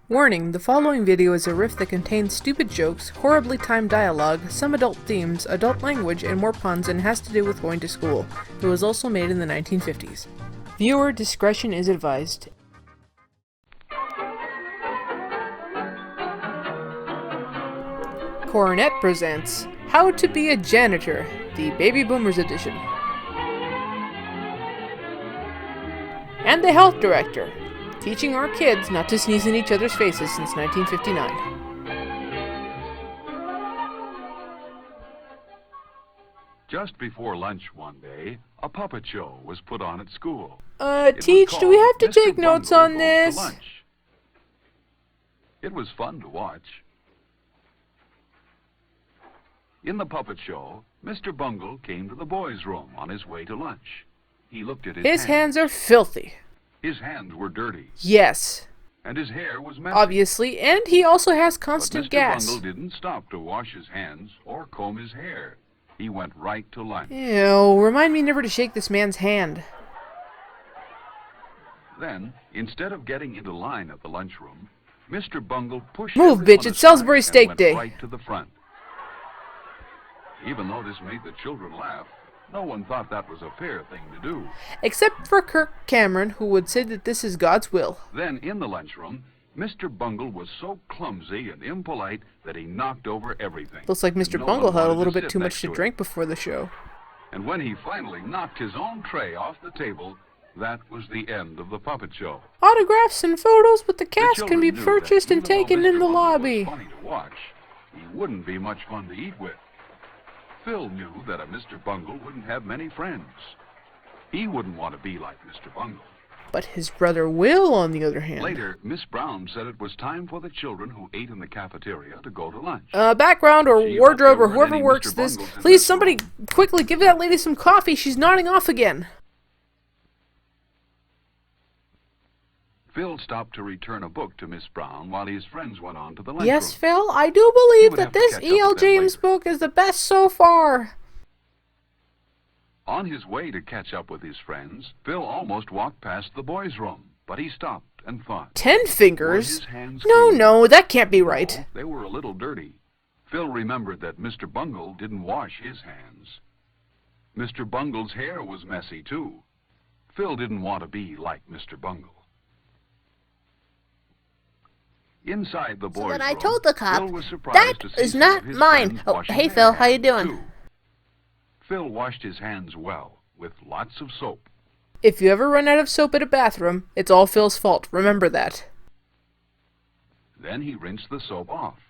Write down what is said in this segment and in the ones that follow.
Warning, the following video is a riff that contains stupid jokes, horribly timed dialogue, some adult themes, adult language, and more puns, and has to do with going to school. It was also made in the 1950s. Viewer discretion is advised. Coronet presents How to Be a Janitor, the Baby Boomers edition. And the Health Director, teaching our kids not to sneeze in each other's faces since 1959. Just before lunch one day, a puppet show was put on at school. Teach, do we have to Mr. take notes Bungle on Goes to this? Lunch. It was fun to watch. In the puppet show, Mr. Bungle came to the boys' room on his way to lunch. He looked at His hands are filthy. His hands were dirty. Yes. And his hair was messy. Obviously, and he also has But constant Mr. gas. Bungle didn't stop to wash his hands or comb his hair. He went right to lunch. Ew, remind me never to shake this man's hand. Then, instead of getting into line at the lunchroom, Mr. Bungle pushed Move, everyone bitch, it's aside Salisbury and Steak went Day. right to the front. Even though this made the children laugh, no one thought that was a fair thing to do. Except for Kirk Cameron, who would say that this is God's will. Then, in the lunchroom, Mr. Bungle was so clumsy and impolite that he knocked over everything. Looks like Mr. No Bungle one had a wanted little to bit sit too much next to him. drink before the show. And when he finally knocked his own tray off the table, that was the end of the puppet show. Autographs and photos with the The cast can be children knew purchased that and even though taken Mr. in the Bungle lobby. was funny to watch, he wouldn't be much fun to eat with. Phil knew that a Mr. Bungle wouldn't have many friends. He wouldn't want to be like Mr. Bungle. But his brother Will, on the other hand. Later, Miss Brown said it was time for the children who ate in the cafeteria to go to lunch. Background or She wardrobe or left whoever any works Mr. this. Bungles in Please, this somebody, quickly give that lady some coffee. She's nodding off again. Phil stopped to return a book to Miss Brown while his friends went on to the lunchroom. Yes, Phil, I do He believe would that have to this catch up E.L. with them James later. book is the best so far. On his way to catch up with his friends, Phil almost walked past the boys' room, but he stopped and thought. 10 Were fingers? his hands No, clean? no, that can't be right. No, they were a little dirty. Phil remembered that Mr. Bungle didn't wash his hands. Mr. Bungle's hair was messy, too. Phil didn't want to be like Mr. Bungle. Inside the boys' So then I room, told the cop, Phil was surprised "That to see is some not of his mine." friends Oh, washing hey, their Phil, how you hands, doing? too. Phil washed his hands well, with lots of soap. If you ever run out of soap at a bathroom, it's all Phil's fault. Remember that. Then he rinsed the soap off.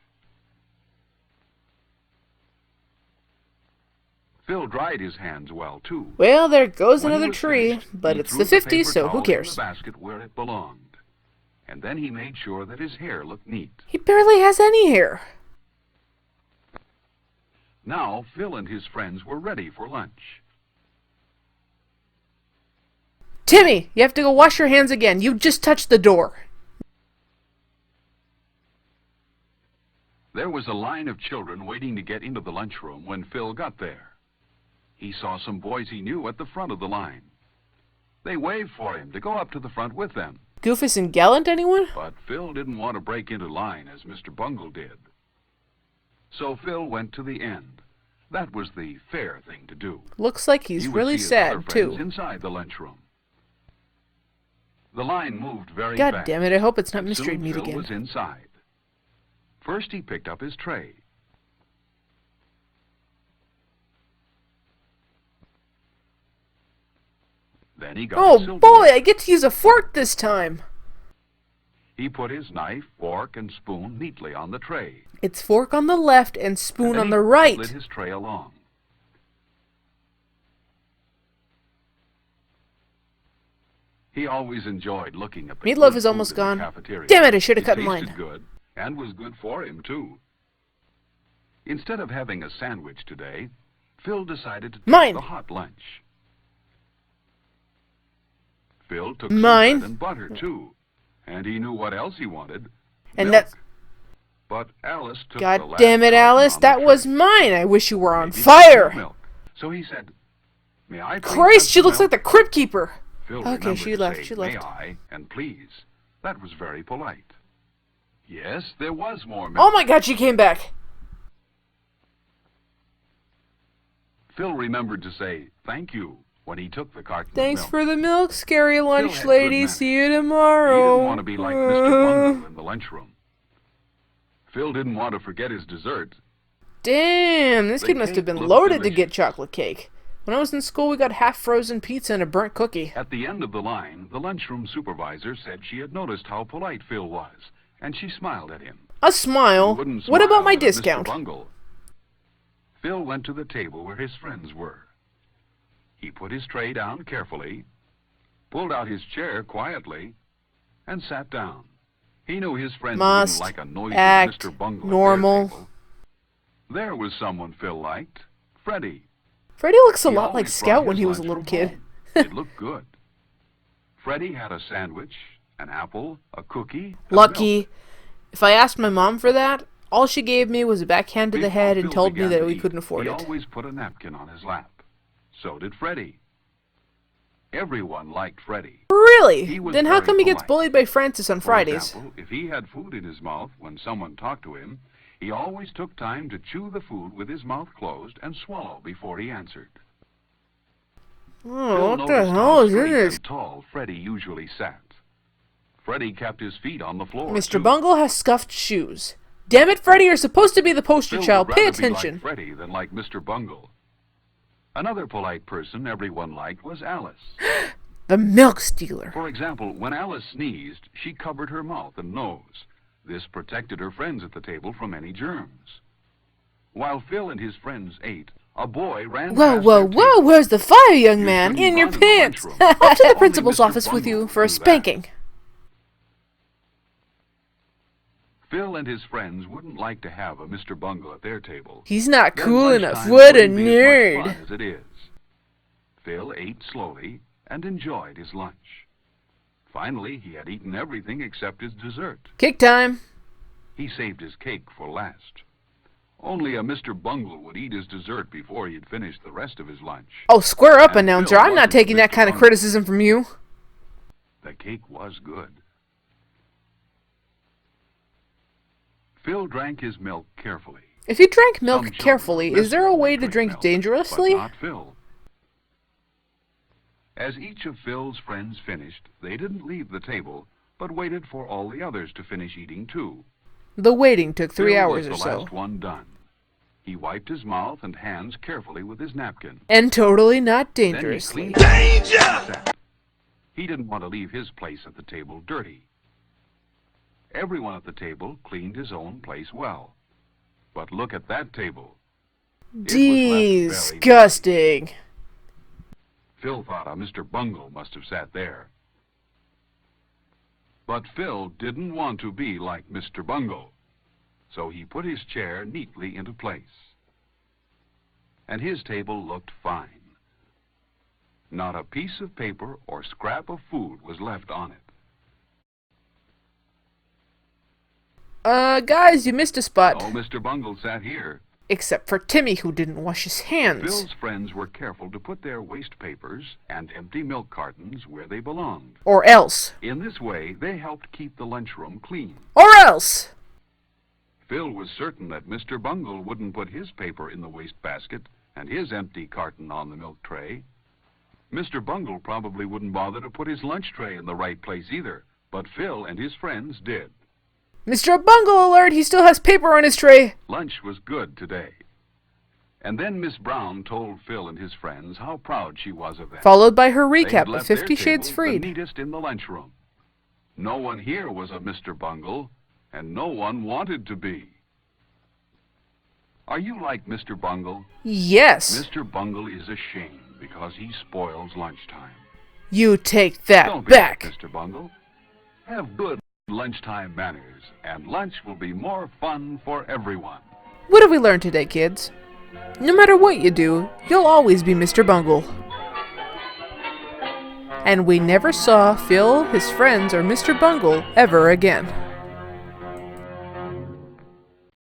Phil dried his hands well, too. Well, there goes When he another was tree, finished, but he it's threw the 50s, paper so who towel cares? in the basket where it belonged. And then he made sure that his hair looked neat. He barely has any hair. Now, Phil and his friends were ready for lunch. Timmy, you have to go wash your hands again. You just touched the door. There was a line of children waiting to get into the lunchroom when Phil got there. He saw some boys he knew at the front of the line. They waved for him to go up to the front with them. Goofus and Gallant, anyone? But Phil didn't want to break into line as Mr. Bungle did. So Phil went to the end. That was the fair thing to do. Looks like he's He would really see his other sad, friends too. inside the lunchroom. The line moved very God fast. damn it, I hope it's not and Mystery soon Meat Phil again. was inside. First he picked up his tray. Then he got a Oh silverware. boy, I get to use a fork this time. He put his knife, fork, and spoon neatly on the tray. It's fork on the left and spoon And then on he the right. slid his tray along. He always enjoyed looking at the Meatloaf good is almost food in the gone. cafeteria. Damn it, I should have It cut in tasted line. good, and was good for him, too. Instead of having a sandwich today, Phil decided to take Mine. the hot lunch. Phil took Mine. some bread and butter, too. And he knew what else he wanted. And milk. that's... But Alice took the God last damn it, carton Alice, on the that was tray. mine. I wish you were on Maybe fire. milk. So he said, "May I please Christ, have she some looks like milk?" the Crypt Keeper. Phil Okay, remembered she to left, say, she "May left. I?" and "please." That was very polite. Yes, there was more milk. Oh my god, she came back! Phil remembered to say thank you when he took the carton Thanks of milk. for the milk, scary lunch had lady. good See you manners. tomorrow. He didn't want to be like Mr. Bungle in the lunchroom. Phil didn't want to forget his dessert. Damn, this The kid must have cake been looked loaded to get delicious. chocolate cake. When I was in school, we got half-frozen pizza and a burnt cookie. At the end of the line, the lunchroom supervisor said she had noticed how polite Phil was, and she smiled at him. A smile? Who wouldn't What about smile my at Mr. discount? Bungle? Phil went to the table where his friends were. He put his tray down carefully, pulled out his chair quietly, and sat down. He knew his friends Must wouldn't like a noisy act Mr. Bungle normal. at their table. There was someone Phil liked, Freddie. Freddie looks a He lot like always Scout brought when his he was a lunch little from kid. home. It looked good. Freddie had a sandwich, an apple, a cookie, and Lucky. milk. If I asked my mom for that, all she gave me was a backhand to the Before head and Phil told me began that to we eat, couldn't afford he it. always put a napkin on his lap. So did Freddie. Everyone liked Freddie. Really? He was Then how very come he gets polite. bullied by Francis on For Fridays? example, if he had food in his mouth when someone talked to him, he always took time to chew the food with his mouth closed and swallow before he answered. Oh, Phil what the noticed hell how is straight this? and tall Freddie usually sat. Freddie kept his feet on the floor, Mr. too. Bungle has scuffed shoes. Damn it, Freddie, you're supposed to be the poster Phil child. would Pay rather be attention. like Freddie than like Mr. Bungle. Another polite person everyone liked was Alice. The milk stealer. For example, when Alice sneezed, she covered her mouth and nose. This protected her friends at the table from any germs. While Phil and his friends ate, a boy ran Whoa, past whoa, their whoa, table. where's the fire, young You man? shouldn't In your run in the pants. lunchroom. Off to the Only principal's Mr. office with Bungle you for a knew that. spanking. Phil and his friends wouldn't like to have a Mr. Bungle at their table. He's not Then cool enough. lunchtime What a wouldn't be as much nerd. fun as it is. Phil ate slowly and enjoyed his lunch. Finally, he had eaten everything except his dessert. Cake time. He saved his cake for last. Only a Mr. Bungle would eat his dessert before he'd finished the rest of his lunch. Oh, square up, And announcer. Phil I'm not wasn't taking that Mr. kind of Bungle. criticism from you. The cake was good. Phil drank his milk carefully. If you drank Some milk children carefully, are is there a listening way when to they drink milk, dangerously? But not Phil. As each of Phil's friends finished, they didn't leave the table, but waited for all the others to finish eating too. The waiting took 3 Phil hours or was the so. last one done. He wiped his mouth and hands carefully with his napkin. And totally not Then he dangerously. cleaned Danger! He didn't want to leave his place at the table dirty. Everyone at the table cleaned his own place well. But look at that table. It was left very dirty. Disgusting. Phil thought a Mr. Bungle must have sat there. But Phil didn't want to be like Mr. Bungle, so he put his chair neatly into place. And his table looked fine. Not a piece of paper or scrap of food was left on it. Guys, you missed a spot. No Mr. Bungle sat here. Except for Timmy, who didn't wash his hands. Phil's friends were careful to put their waste papers and empty milk cartons where they belonged. Or else. In this way, they helped keep the lunchroom clean. Or else! Phil was certain that Mr. Bungle wouldn't put his paper in the waste basket and his empty carton on the milk tray. Mr. Bungle probably wouldn't bother to put his lunch tray in the right place either, but Phil and his friends did. Mr. Bungle alert! He still has paper on his tray! Lunch was good today. And then Miss Brown told Phil and his friends how proud she was of them. Followed by her They recap had of left their 50 Shades table Freed. the neatest in the lunchroom. No one here was a Mr. Bungle, and no one wanted to be. Are you like Mr. Bungle? Yes. Mr. Bungle is ashamed because he spoils lunchtime. You take that Don't be back. like Mr. Bungle. Have good lunchtime manners, and lunch will be more fun for everyone. What have we learned today, kids? No matter what you do, you'll always be Mr. Bungle. And we never saw Phil, his friends, or Mr. Bungle ever again.